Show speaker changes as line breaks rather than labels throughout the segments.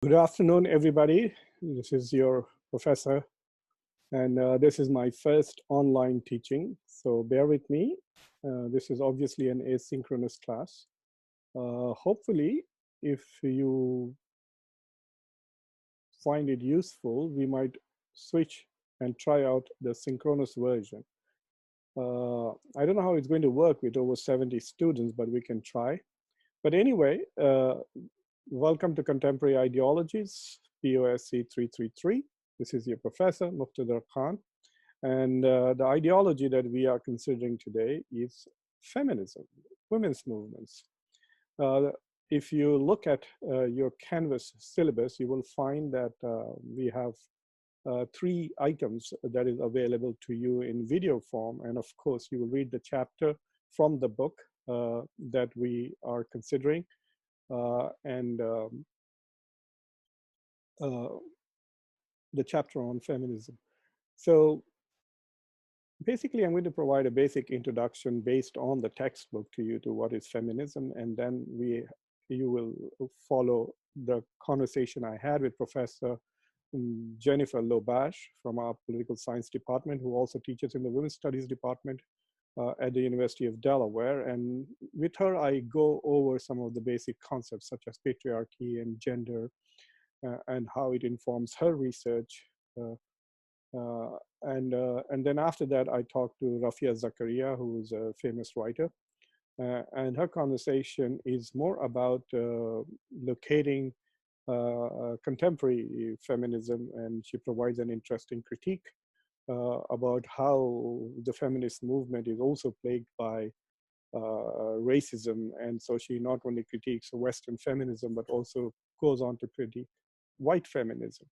Good afternoon, everybody. This is your professor, and this is my first online teaching, so bear with me. This is obviously an asynchronous class. Hopefully, if you find it useful, we might switch and try out the synchronous version. I don't know how it's going to work with over 70 students, but we can try. But anyway, welcome to Contemporary Ideologies, POSC 333. This is your professor, Muqtedar Khan. And the ideology that we are considering today is feminism, women's movements. If you look at your Canvas syllabus, you will find that we have 3 items that is available to you in video form. And of course, you will read the chapter from the book that we are considering. The chapter on feminism. So basically, I'm going to provide a basic introduction based on the textbook to you to what is feminism, and then you will follow the conversation I had with Professor Jennifer Lobash from our political science department, who also teaches in the women's studies department at the University of Delaware. And with her, I go over some of the basic concepts such as patriarchy and gender and how it informs her research. And then after that, I talked to Rafia Zakaria, who is a famous writer. And her conversation is more about locating contemporary feminism, and she provides an interesting critique about how the feminist movement is also plagued by racism. And so she not only critiques Western feminism, but also goes on to critique white feminism.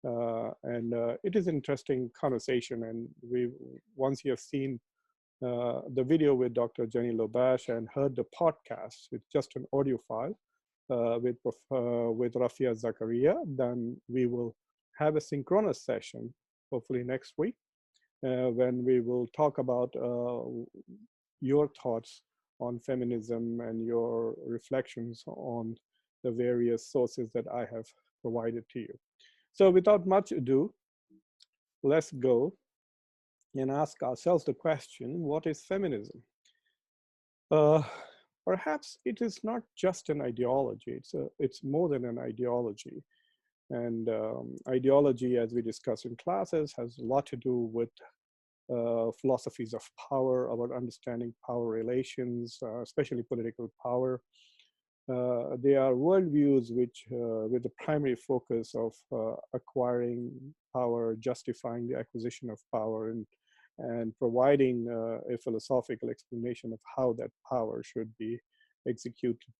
It is an interesting conversation. And once you have seen the video with Dr. Jenny Lobash and heard the podcast with just an audio file with Rafia Zakaria, then we will have a synchronous session, hopefully next week, when we will talk about your thoughts on feminism and your reflections on the various sources that I have provided to you. So without much ado, let's go and ask ourselves the question, what is feminism? Perhaps it is not just an ideology, it's more than an ideology. And ideology, as we discuss in classes, has a lot to do with philosophies of power, about understanding power relations, especially political power. They are worldviews which, with the primary focus of acquiring power, justifying the acquisition of power, and providing a philosophical explanation of how that power should be executed.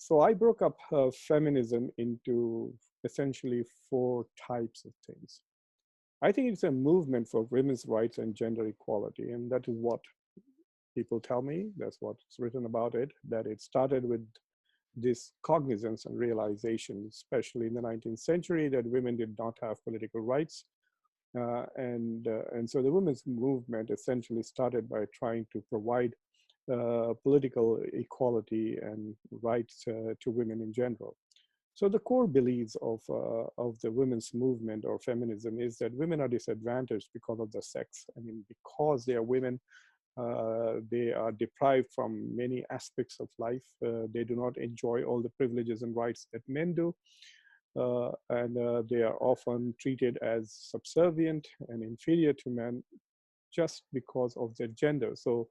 So I broke up feminism into essentially 4 types of things. I think it's a movement for women's rights and gender equality, and that is what people tell me. That's what's written about it, that it started with this cognizance and realization, especially in the 19th century, that women did not have political rights. And so the women's movement essentially started by trying to provide political equality and rights to women in general. So the core beliefs of the women's movement or feminism is that women are disadvantaged because of their sex. I mean, because they are women, they are deprived from many aspects of life. They do not enjoy all the privileges and rights that men do. They are often treated as subservient and inferior to men just because of their gender. So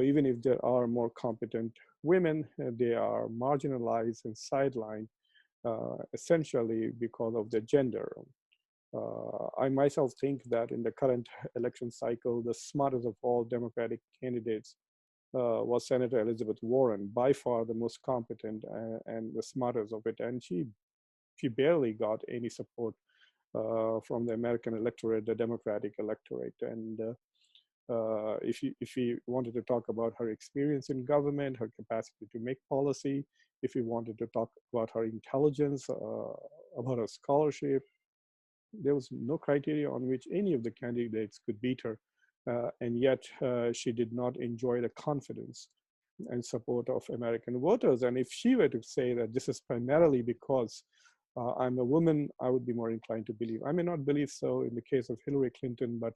even if there are more competent women, they are marginalized and sidelined essentially because of their gender. I myself think that in the current election cycle, the smartest of all Democratic candidates was Senator Elizabeth Warren, by far the most competent and the smartest of it. And she barely got any support from the American electorate, the Democratic electorate. And if you wanted to talk about her experience in government, her capacity to make policy, if you wanted to talk about her intelligence, about her scholarship, there was no criteria on which any of the candidates could beat her. And yet she did not enjoy the confidence and support of American voters. And if she were to say that this is primarily because I'm a woman, I would be more inclined to believe. I may not believe so in the case of Hillary Clinton, but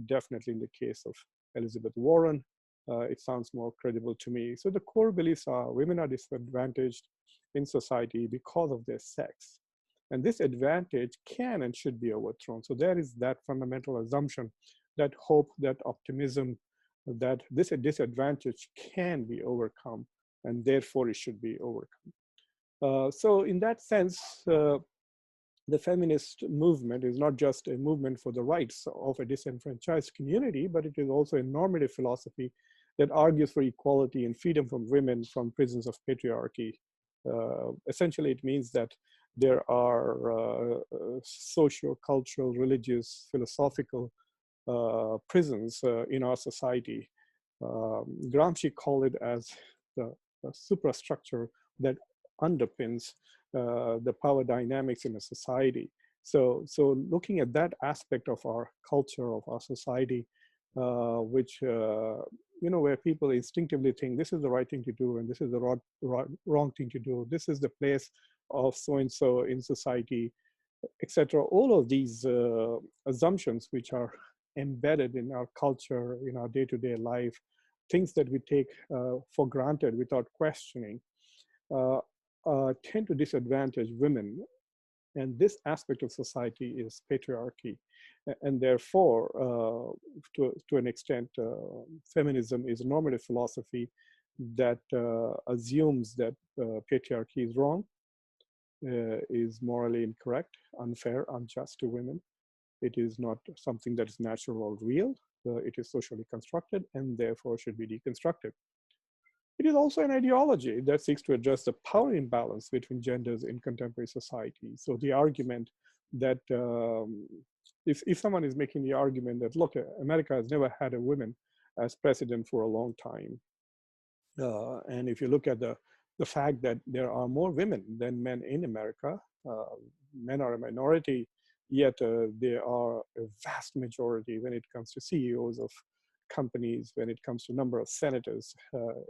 definitely in the case of Elizabeth Warren, it sounds more credible to me. So the core beliefs are women are disadvantaged in society because of their sex. And this advantage can and should be overthrown. So there is that fundamental assumption, that hope, that optimism, that this disadvantage can be overcome, and therefore it should be overcome. So in that sense, the feminist movement is not just a movement for the rights of a disenfranchised community, but it is also a normative philosophy that argues for equality and freedom from women from prisons of patriarchy. Essentially, it means that there are socio-cultural, religious, philosophical prisons in our society. Gramsci called it as the suprastructure that underpins the power dynamics in a society. So looking at that aspect of our culture, of our society, which, where people instinctively think this is the right thing to do and this is the wrong thing to do. This is the place of so-and-so in society, etc. All of these assumptions which are embedded in our culture, in our day-to-day life, things that we take for granted without questioning, tend to disadvantage women. And this aspect of society is patriarchy. And therefore, to an extent, feminism is a normative philosophy that assumes that patriarchy is wrong, is morally incorrect, unfair, unjust to women. It is not something that is natural or real. It is socially constructed and therefore should be deconstructed. It is also an ideology that seeks to address the power imbalance between genders in contemporary society. So the argument that if someone is making the argument that, look, America has never had a woman as president for a long time. And if you look at the fact that there are more women than men in America, men are a minority, yet they are a vast majority when it comes to CEOs of companies, when it comes to number of senators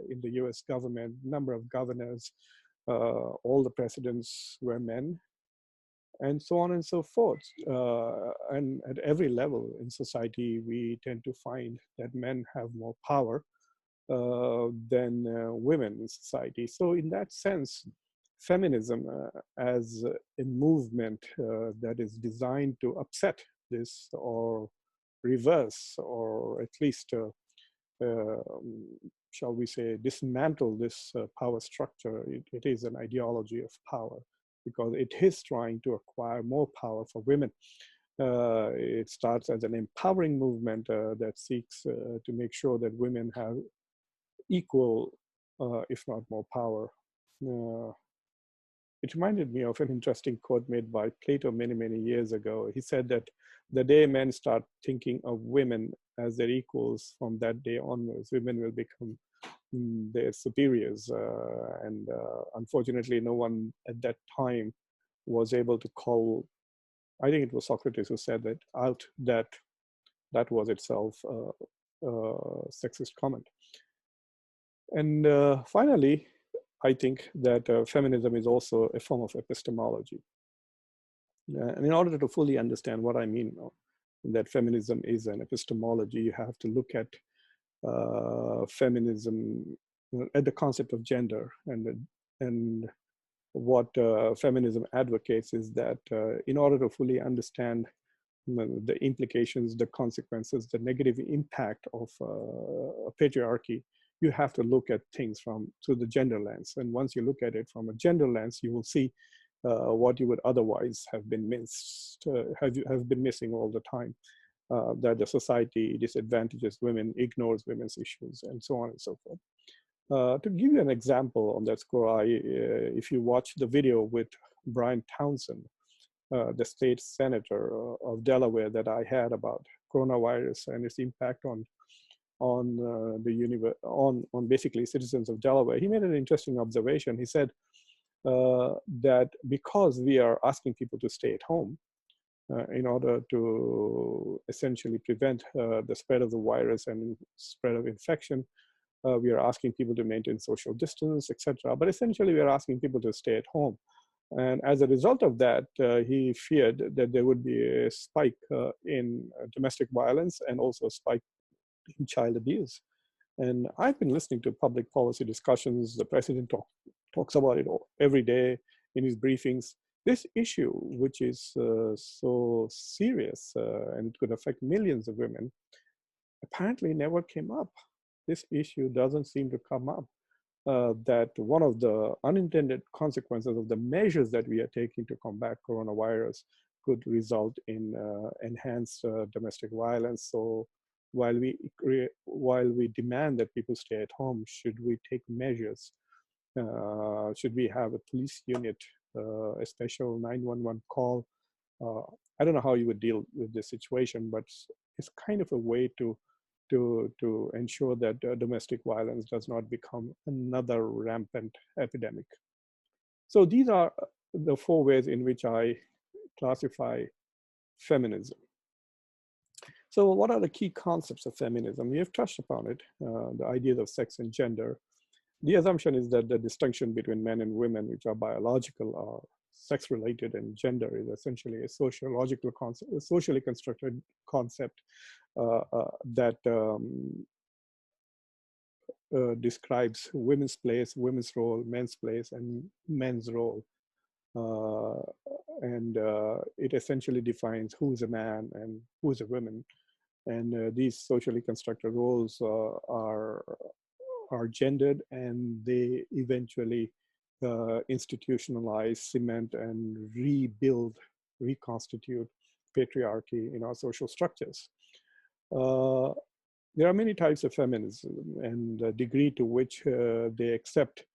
in the US government, number of governors, all the presidents were men, and so on and so forth. And at every level in society, we tend to find that men have more power than women in society. So in that sense, feminism as a movement that is designed to upset this or reverse, or at least, shall we say, dismantle this power structure. It is an ideology of power because it is trying to acquire more power for women. It starts as an empowering movement that seeks to make sure that women have equal, if not more power. It reminded me of an interesting quote made by Plato many, many years ago. He said that the day men start thinking of women as their equals, from that day onwards, women will become their superiors. And unfortunately, no one at that time was able to call, I think it was Socrates who said that out, that was itself a sexist comment. And finally, I think that feminism is also a form of epistemology. And in order to fully understand what I mean that feminism is an epistemology, you have to look at feminism, at the concept of gender. And what feminism advocates is that in order to fully understand the implications, the consequences, the negative impact of patriarchy, you have to look at things through the gender lens. And once you look at it from a gender lens, you will see what you would otherwise have been have been missing all the time. That the society disadvantages women, ignores women's issues, and so on and so forth. To give you an example on that score, if you watch the video with Brian Townsend, the state senator of Delaware, that I had about coronavirus and its impact on basically citizens of Delaware, he made an interesting observation. He said that because we are asking people to stay at home in order to essentially prevent the spread of the virus and spread of infection, We are asking people to maintain social distance, etc. But essentially, we are asking people to stay at home. And as a result of that, he feared that there would be a spike in domestic violence and also a spike in child abuse. And I've been listening to public policy discussions. The president talks about it every day in his briefings. This issue, which is so serious and it could affect millions of women, apparently never came up. This issue doesn't seem to come up. That one of the unintended consequences of the measures that we are taking to combat coronavirus could result in enhanced domestic violence. So while we demand that people stay at home, should we take measures? Should we have a police unit, a special 911 call? I don't know how you would deal with this situation, but it's kind of a way to ensure that domestic violence does not become another rampant epidemic. So these are the 4 ways in which I classify feminism. So what are the key concepts of feminism? We have touched upon it, the ideas of sex and gender. The assumption is that the distinction between men and women, which are biological, are sex-related, and gender is essentially a sociological concept, a socially constructed concept that describes women's place, women's role, men's place, and men's role. It essentially defines who's a man and who's a woman. And these socially constructed roles are gendered, and they eventually institutionalize, cement, and rebuild, reconstitute patriarchy in our social structures. There are many types of feminism, and the degree to which they accept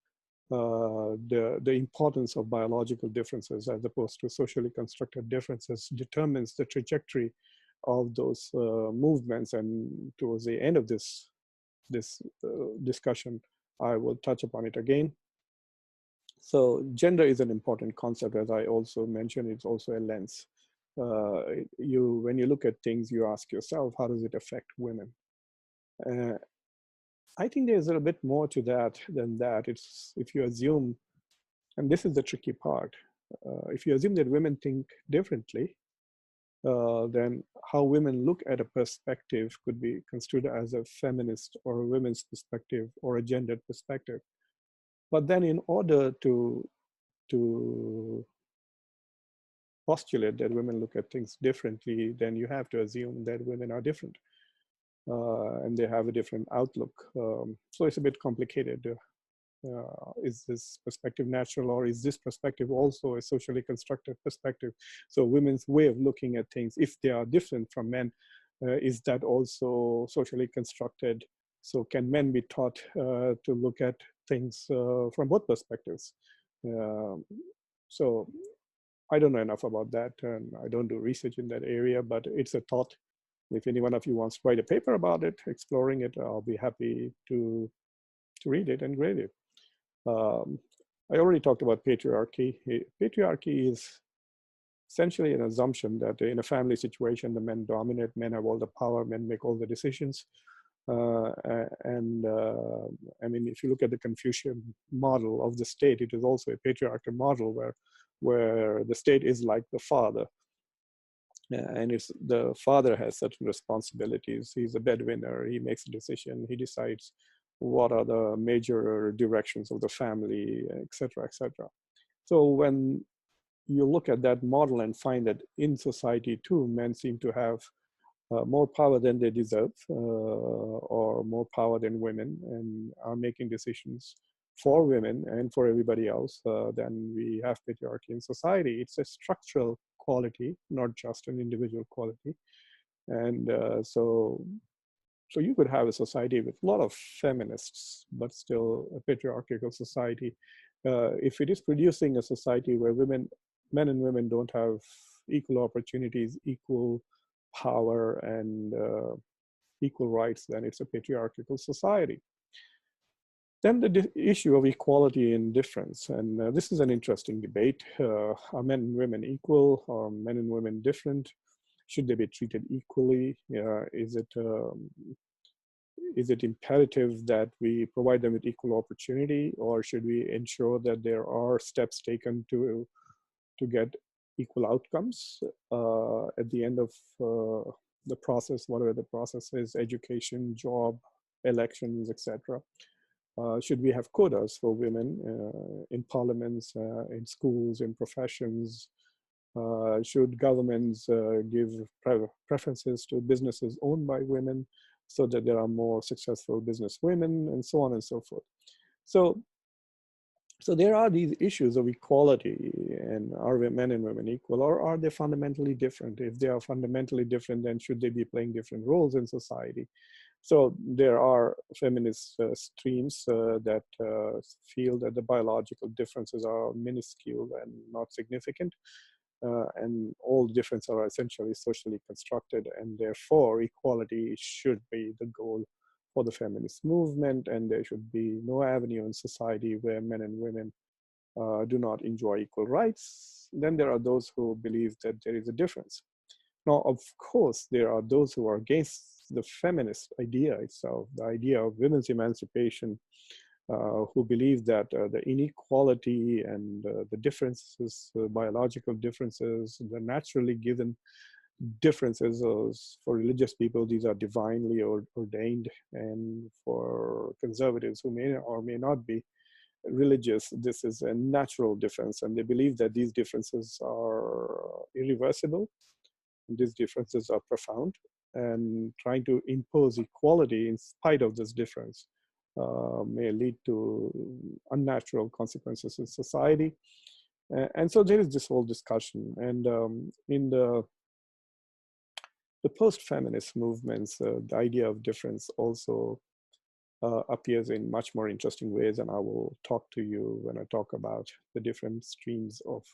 the importance of biological differences as opposed to socially constructed differences determines the trajectory of those movements. And towards the end of this discussion, I will touch upon it again. So gender is an important concept, as I also mentioned. It's also a lens. When you look at things, you ask yourself, how does it affect women? I think there's a bit more to that than that. It's if you assume, and this is the tricky part, if you assume that women think differently, then how women look at a perspective could be construed as a feminist or a women's perspective or a gendered perspective. But then in order to postulate that women look at things differently, then you have to assume that women are different. And they have a different outlook. So it's a bit complicated. Is this perspective natural, or is this perspective also a socially constructed perspective? So women's way of looking at things, if they are different from men, is that also socially constructed? So can men be taught to look at things from both perspectives? So I don't know enough about that, and I don't do research in that area, but it's a thought. If any one of you wants to write a paper about it, exploring it, I'll be happy to read it and grade it. I already talked about patriarchy. Patriarchy is essentially an assumption that in a family situation, the men dominate, men have all the power, men make all the decisions. I mean, if you look at the Confucian model of the state, it is also a patriarchal model where the state is like the father. And it's the father has certain responsibilities. He's a breadwinner. He makes a decision. He decides what are the major directions of the family, et cetera, et cetera. So when you look at that model and find that in society too, men seem to have more power than they deserve, or more power than women, and are making decisions for women and for everybody else, then we have patriarchy in society. It's a structural quality, not just an individual quality. And so you could have a society with a lot of feminists, but still a patriarchal society. If it is producing a society where men and women don't have equal opportunities, equal power, and equal rights, then it's a patriarchal society. Then the issue of equality and difference, and this is an interesting debate. Are men and women equal? Are men and women different? Should they be treated equally? Is it is it imperative that we provide them with equal opportunity, or should we ensure that there are steps taken to get equal outcomes at the end of the process, whatever the process is, education, job, elections, etc. Should we have quotas for women in parliaments, in schools, in professions? Should governments give preferences to businesses owned by women so that there are more successful business women, and so on and so forth? So there are these issues of equality, and are men and women equal, or are they fundamentally different? If they are fundamentally different, then should they be playing different roles in society? So there are feminist streams that feel that the biological differences are minuscule and not significant, and all differences are essentially socially constructed, and therefore equality should be the goal for the feminist movement, and there should be no avenue in society where men and women do not enjoy equal rights. Then there are those who believe that there is a difference. Now, of course, there are those who are against the feminist idea itself, the idea of women's emancipation, who believe that the inequality and the differences, biological differences, the naturally given differences for religious people, these are divinely ordained, and for conservatives who may or may not be religious, this is a natural difference, and they believe that these differences are irreversible. These differences are profound, and trying to impose equality in spite of this difference may lead to unnatural consequences in society. And so there is this whole discussion, and in the post-feminist movements, the idea of difference also appears in much more interesting ways, and I will talk to you when I talk about the different streams of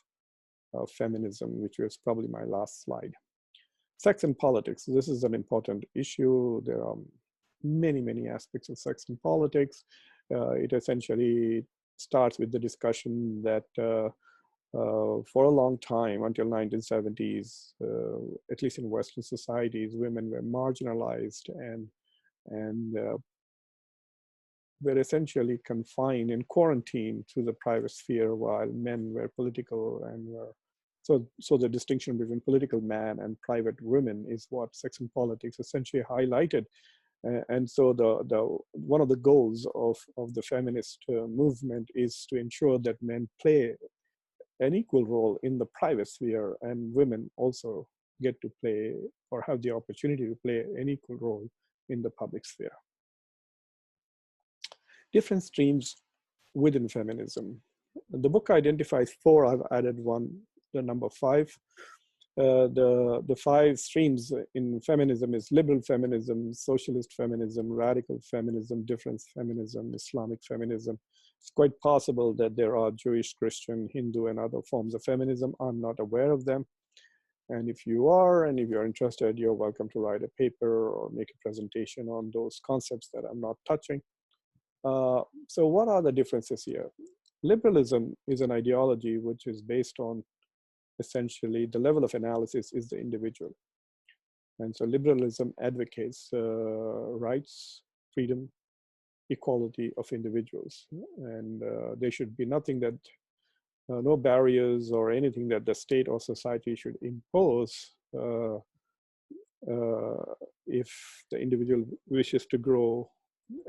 feminism, which was probably my last slide. Sex and politics. This is an important issue. There are many, many aspects of sex and politics. It essentially starts with the discussion that for a long time, until 1970s, at least in Western societies, women were marginalized and were essentially confined and quarantined to the private sphere, while men were political and were. So the distinction between political man and private women is what sex and politics essentially highlighted. And so one of the goals of the feminist movement is to ensure that men play an equal role in the private sphere, and women also get to play or have the opportunity to play an equal role in the public sphere. Different streams within feminism. The book identifies four. I've added one, the number 5. The 5 streams in feminism is liberal feminism, socialist feminism, radical feminism, difference feminism, Islamic feminism. It's quite possible that there are Jewish, Christian, Hindu, and other forms of feminism. I'm not aware of them. And if you are, and if you're interested, you're welcome to write a paper or make a presentation on those concepts that I'm not touching. So what are the differences here? Liberalism is an ideology which is based on essentially the level of analysis is the individual. And so liberalism advocates rights, freedom, equality of individuals. And there should be nothing that, no barriers or anything that the state or society should impose if the individual wishes to grow,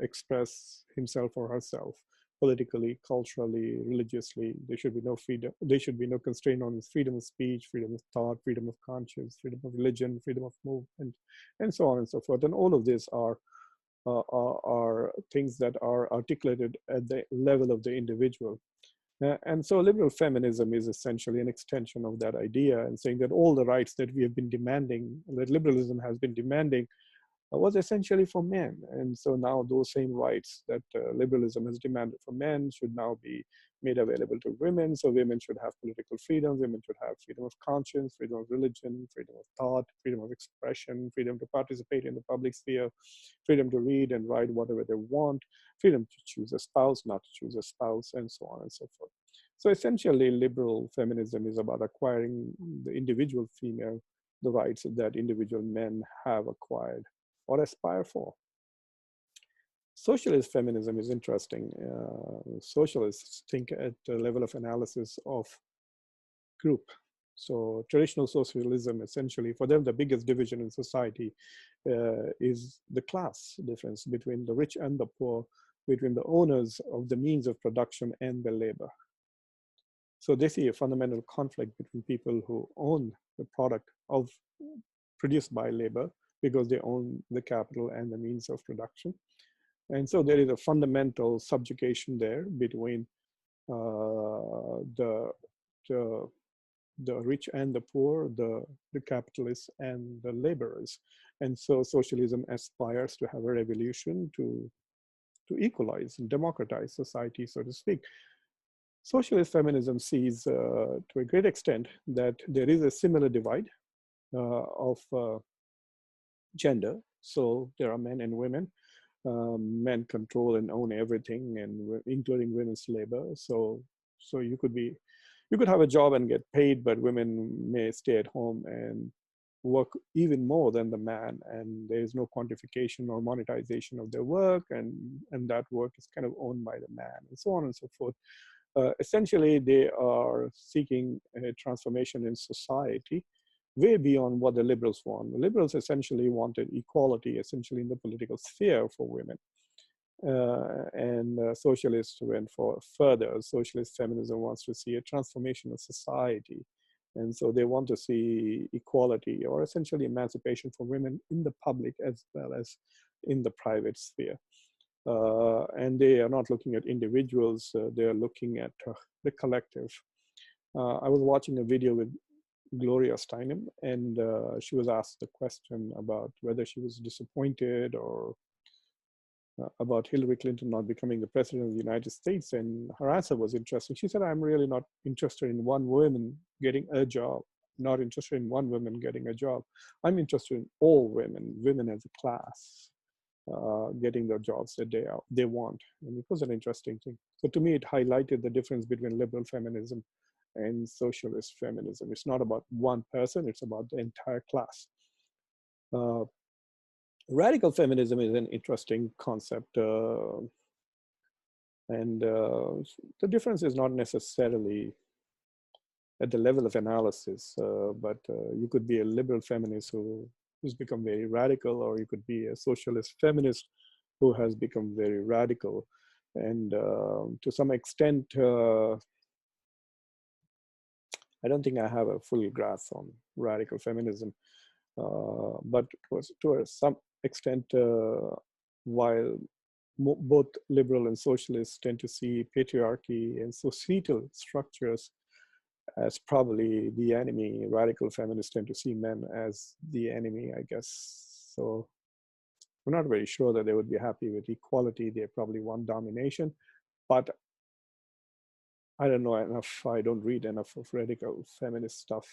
express himself or herself politically, culturally, religiously. There should be no freedom. There should be no constraint on his freedom of speech, freedom of thought, freedom of conscience, freedom of religion, freedom of movement, and so on and so forth. And all of these are things that are articulated at the level of the individual. And so liberal feminism is essentially an extension of that idea, and saying that all the rights that we have been demanding, that liberalism has been demanding, was essentially for men. And so now those same rights that liberalism has demanded for men should now be made available to women. So women should have political freedom, women should have freedom of conscience, freedom of religion, freedom of thought, freedom of expression, freedom to participate in the public sphere, freedom to read and write whatever they want, freedom to choose a spouse, not to choose a spouse, and so on and so forth. So essentially, liberal feminism is about acquiring the individual female the rights that individual men have acquired or aspire for. Socialist feminism is interesting. Socialists think at the level of analysis of group. So traditional socialism, essentially, for them, the biggest division in society is the class difference between the rich and the poor, between the owners of the means of production and the labor. So they see a fundamental conflict between people who own the product of produced by labor because they own the capital and the means of production. And so there is a fundamental subjugation there between the rich and the poor, the capitalists and the laborers. And so socialism aspires to have a revolution to equalize and democratize society, so to speak. Socialist feminism sees to a great extent that there is a similar divide of gender. So there are men and women. Men control and own everything, and including women's labor. So you could have a job and get paid, but women may stay at home and work even more than the man, and there is no quantification or monetization of their work, and that work is kind of owned by the man, and so on and so forth. Essentially, they are seeking a transformation in society way beyond what the liberals want. The liberals essentially wanted equality, essentially in the political sphere for women. And socialists went for further. Socialist feminism wants to see a transformation of society. And so they want to see equality or essentially emancipation for women in the public as well as in the private sphere. And they are not looking at individuals, they are looking at the collective. I was watching a video with Gloria Steinem, and she was asked the question about whether she was disappointed or about Hillary Clinton not becoming the president of the United States. And her answer was interesting. She said, I'm really not interested in one woman getting a job, not interested in one woman getting a job. I'm interested in all women, women as a class, getting the jobs that they want. And it was an interesting thing. So to me, it highlighted the difference between liberal feminism and socialist feminism. It's not about one person, it's about the entire class. Radical feminism is an interesting concept. And the difference is not necessarily at the level of analysis, but you could be a liberal feminist who's become very radical, or you could be a socialist feminist who has become very radical. And to some extent, I don't think I have a full grasp on radical feminism, but to some extent, while both liberal and socialists tend to see patriarchy and societal structures as probably the enemy, radical feminists tend to see men as the enemy, I guess. So I'm not very sure that they would be happy with equality. They probably want domination, but I don't know enough. I don't read enough of radical feminist stuff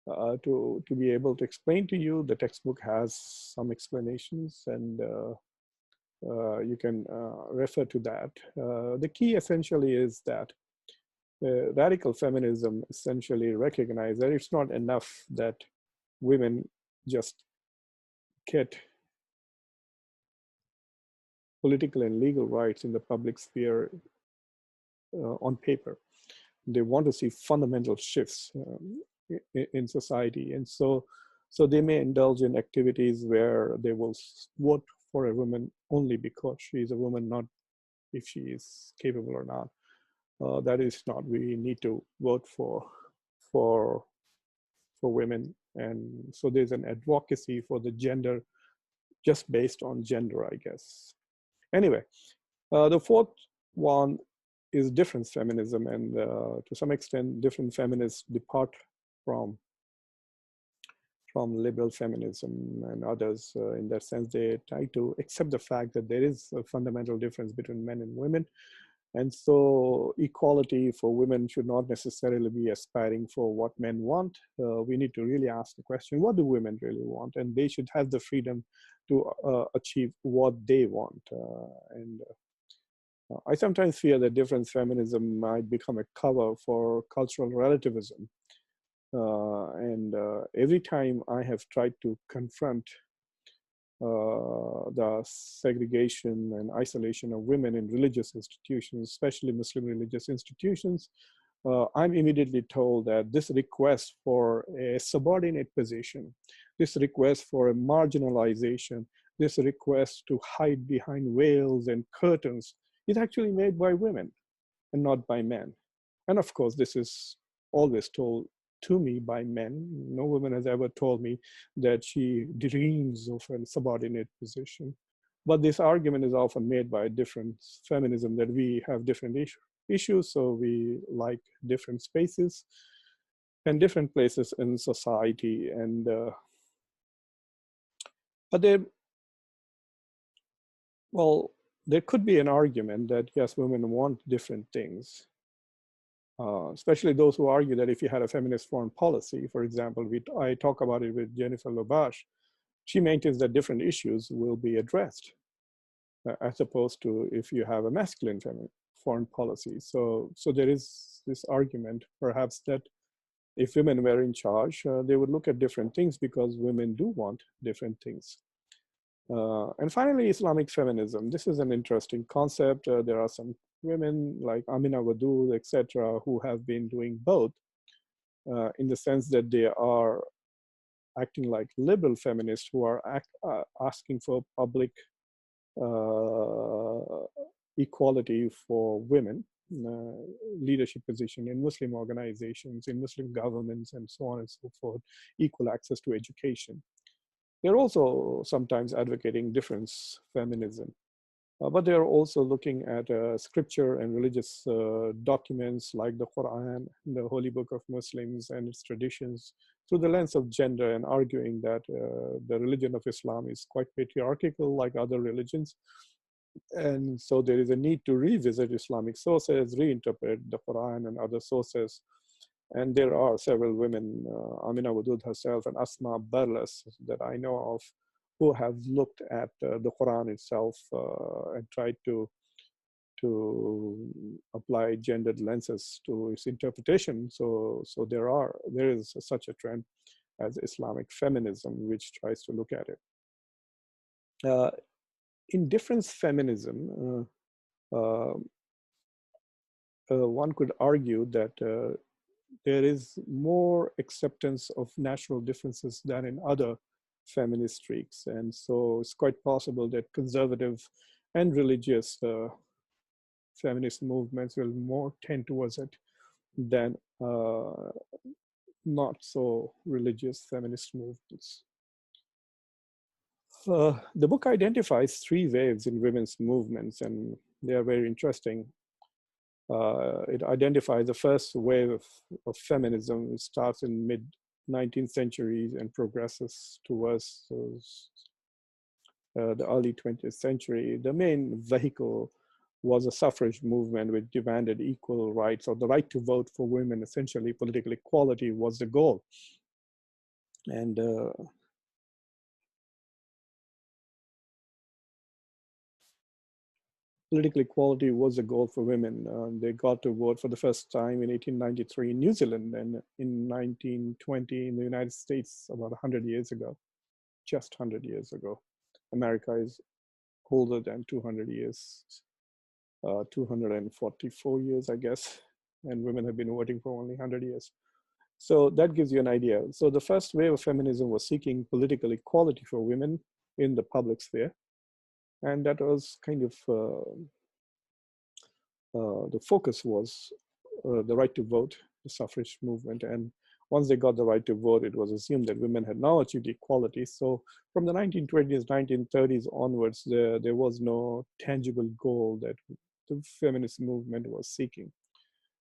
to be able to explain to you. The textbook has some explanations, and you can refer to that. The key essentially is that radical feminism essentially recognizes that it's not enough that women just get political and legal rights in the public sphere on paper. They want to see fundamental shifts in society. And so they may indulge in activities where they will vote for a woman only because she is a woman, not if she is capable or not. That is not, we need to vote for women. And so there's an advocacy for the gender just based on gender, I guess. Anyway, the fourth one is difference feminism, and to some extent, different feminists depart from liberal feminism and others. In that sense, they try to accept the fact that there is a fundamental difference between men and women. And so equality for women should not necessarily be aspiring for what men want. We need to really ask the question, what do women really want? And they should have the freedom to achieve what they want. I sometimes fear that difference feminism might become a cover for cultural relativism. And every time I have tried to confront the segregation and isolation of women in religious institutions, especially Muslim religious institutions, I'm immediately told that this request for a subordinate position, this request for a marginalization, this request to hide behind veils and curtains is actually made by women and not by men. And of course, this is always told to me by men. No woman has ever told me that she dreams of a subordinate position. But this argument is often made by different feminism, that we have different issues, so we like different spaces and different places in society. And but there could be an argument that yes, women want different things. Especially those who argue that if you had a feminist foreign policy, for example, I talk about it with Jennifer Lobash, she maintains that different issues will be addressed, as opposed to if you have a masculine foreign policy. So there is this argument, perhaps, that if women were in charge, they would look at different things because women do want different things. And finally, Islamic feminism. This is an interesting concept. There are some women like Amina Wadud, etc., who have been doing both, in the sense that they are acting like liberal feminists who are asking for public equality for women, leadership position in Muslim organizations, in Muslim governments, and so on and so forth, equal access to education. They're also sometimes advocating difference feminism. But they're also looking at scripture and religious documents like the Quran, the holy book of Muslims and its traditions, through the lens of gender, and arguing that the religion of Islam is quite patriarchal like other religions. And so there is a need to revisit Islamic sources, reinterpret the Quran and other sources. And there are several women, Amina Wadud herself and Asma Barlas, that I know of, who have looked at the Quran itself and tried to apply gendered lenses to its interpretation. So there is such a trend as Islamic feminism, which tries to look at it. In difference feminism, one could argue that there is more acceptance of natural differences than in other feminist streaks. And so it's quite possible that conservative and religious feminist movements will more tend towards it than not so religious feminist movements. The book identifies three waves in women's movements, and they are very interesting. It identifies the first wave of feminism. It starts in mid-19th century and progresses towards the early 20th century. The main vehicle was a suffrage movement which demanded equal rights, or the right to vote for women. Essentially, political equality was the goal. And political equality was a goal for women. They got to vote for the first time in 1893 in New Zealand, and in 1920 in the United States, about 100 years ago, just 100 years ago. America is older than 200 years, 244 years, I guess, and women have been voting for only 100 years. So that gives you an idea. So the first wave of feminism was seeking political equality for women in the public sphere. And that was kind of, the focus was the right to vote, the suffrage movement. And once they got the right to vote, it was assumed that women had now achieved equality. So from the 1920s, 1930s onwards, there was no tangible goal that the feminist movement was seeking.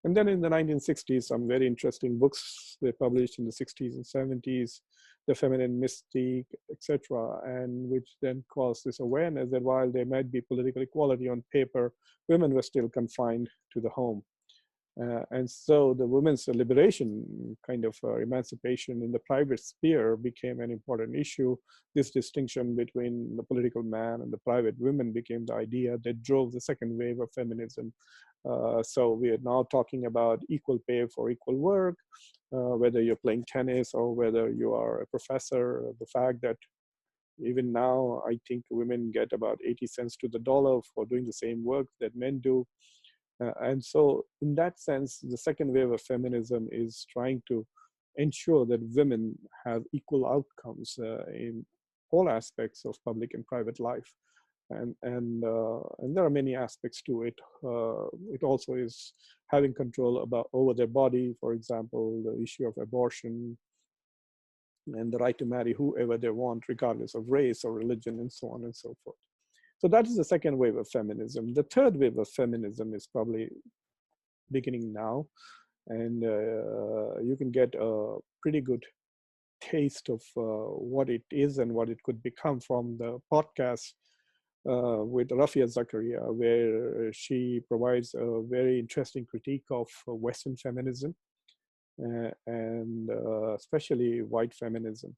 And then in the 1960s, some very interesting books were published in the 60s and 70s, The Feminine Mystique, etc., and which then caused this awareness that while there might be political equality on paper, women were still confined to the home. And so the women's liberation, kind of emancipation in the private sphere, became an important issue. This distinction between the political man and the private women became the idea that drove the second wave of feminism. So we are now talking about equal pay for equal work, whether you're playing tennis or whether you are a professor. The fact that Even now, I think women get about 80 cents to the dollar for doing the same work that men do. And so in that sense, the second wave of feminism is trying to ensure that women have equal outcomes in all aspects of public and private life. And there are many aspects to it. It also is having control over their body, for example, the issue of abortion, and the right to marry whoever they want, regardless of race or religion, and so on and so forth. So that is the second wave of feminism. The third wave of feminism is probably beginning now, and you can get a pretty good taste of what it is and what it could become from the podcast with Rafia Zakaria, where she provides a very interesting critique of Western feminism and especially white feminism.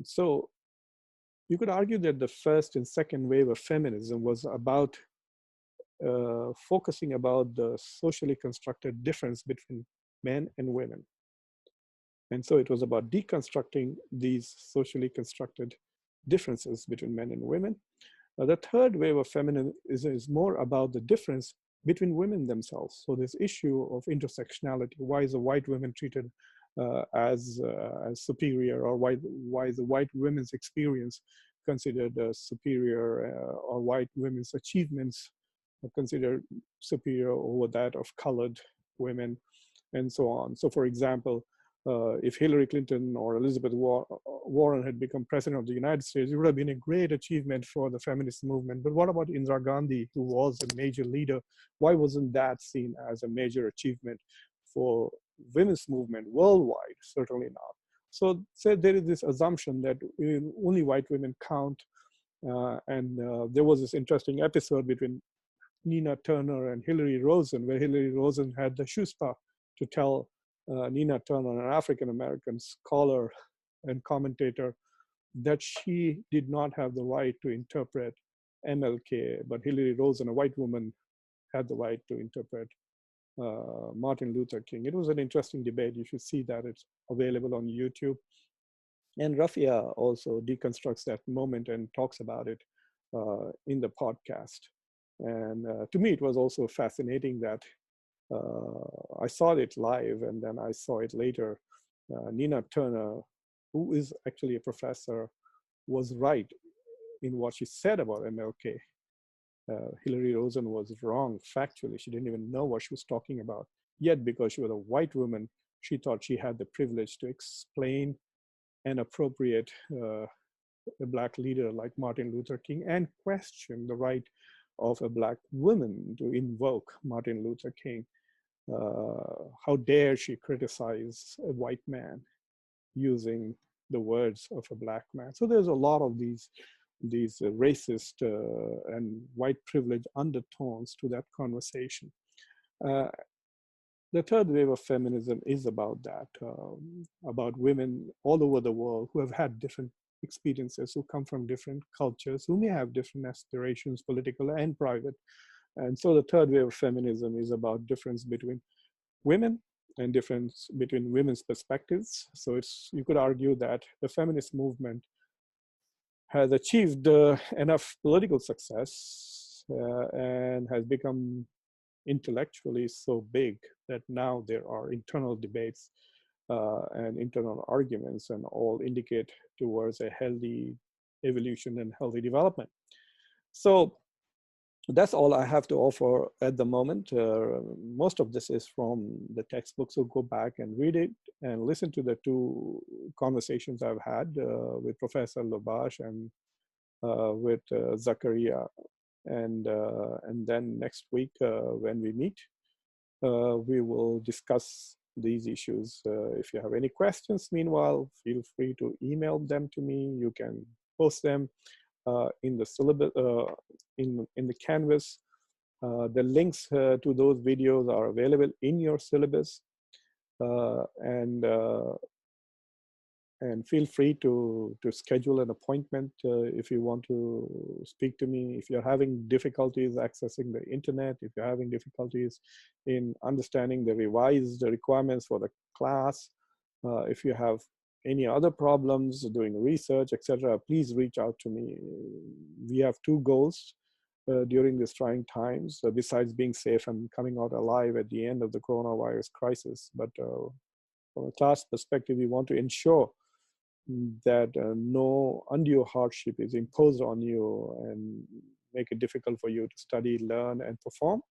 So you could argue that the first and second wave of feminism was about focusing about the socially constructed difference between men and women. And so it was about deconstructing these socially constructed differences between men and women. The third wave of feminism is more about the difference between women themselves. So this issue of intersectionality, why is a white woman treated as superior, or why is the white women's experience considered superior, or white women's achievements considered superior over that of colored women, and so on. So for example, if Hillary Clinton or Elizabeth Warren had become president of the United States, it would have been a great achievement for the feminist movement. But what about Indira Gandhi, who was a major leader? Why wasn't that seen as a major achievement for women's movement worldwide? Certainly not. So there is this assumption that only white women count. And there was this interesting episode between Nina Turner and Hillary Rosen, where Hillary Rosen had the chutzpah to tell Nina Turner, an African-American scholar and commentator, that she did not have the right to interpret MLK, but Hillary Rosen, a white woman, had the right to interpret Martin Luther King. It was an interesting debate. You should see that. It's available on YouTube. And Rafia also deconstructs that moment and talks about it in the podcast. And to me, it was also fascinating that I saw it live, and then I saw it later. Nina Turner, who is actually a professor, was right in what she said about MLK. Hillary Rosen was wrong factually. She didn't even know what she was talking about. Yet, because she was a white woman, she thought she had the privilege to explain and appropriate a Black leader like Martin Luther King and question the right of a Black woman to invoke Martin Luther King. How dare she criticize a white man using the words of a Black man? So there's a lot of these racist and white privilege undertones to that conversation. The third wave of feminism is about that, about women all over the world who have had different experiences, who come from different cultures, who may have different aspirations, political and private. And so the third wave of feminism is about difference between women and difference between women's perspectives. So you could argue that the feminist movement has achieved enough political success and has become intellectually so big that now there are internal debates and internal arguments, and all indicate towards a healthy evolution and healthy development. So that's all I have to offer at the moment. Most of this is from the textbooks, so go back and read it and listen to the two conversations I've had with Professor Lobash and with Zakaria. And then next week when we meet, we will discuss these issues. If you have any questions, meanwhile, feel free to email them to me. You can post them in the syllabus, in the Canvas. The links to those videos are available in your syllabus. And feel free to schedule an appointment if you want to speak to me. If you're having difficulties accessing the internet, if you're having difficulties in understanding the revised requirements for the class, if you have any other problems, doing research, etc., please reach out to me. We have two goals during these trying times, besides being safe and coming out alive at the end of the coronavirus crisis. But from a class perspective, we want to ensure that no undue hardship is imposed on you and make it difficult for you to study, learn, and perform.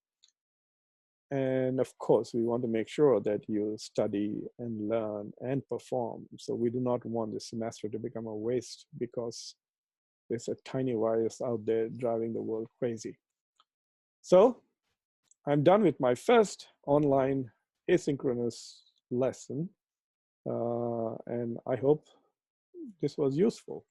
And of course, we want to make sure that you study and learn and perform. So we do not want this semester to become a waste because there's a tiny virus out there driving the world crazy. So I'm done with my first online asynchronous lesson. And I hope this was useful.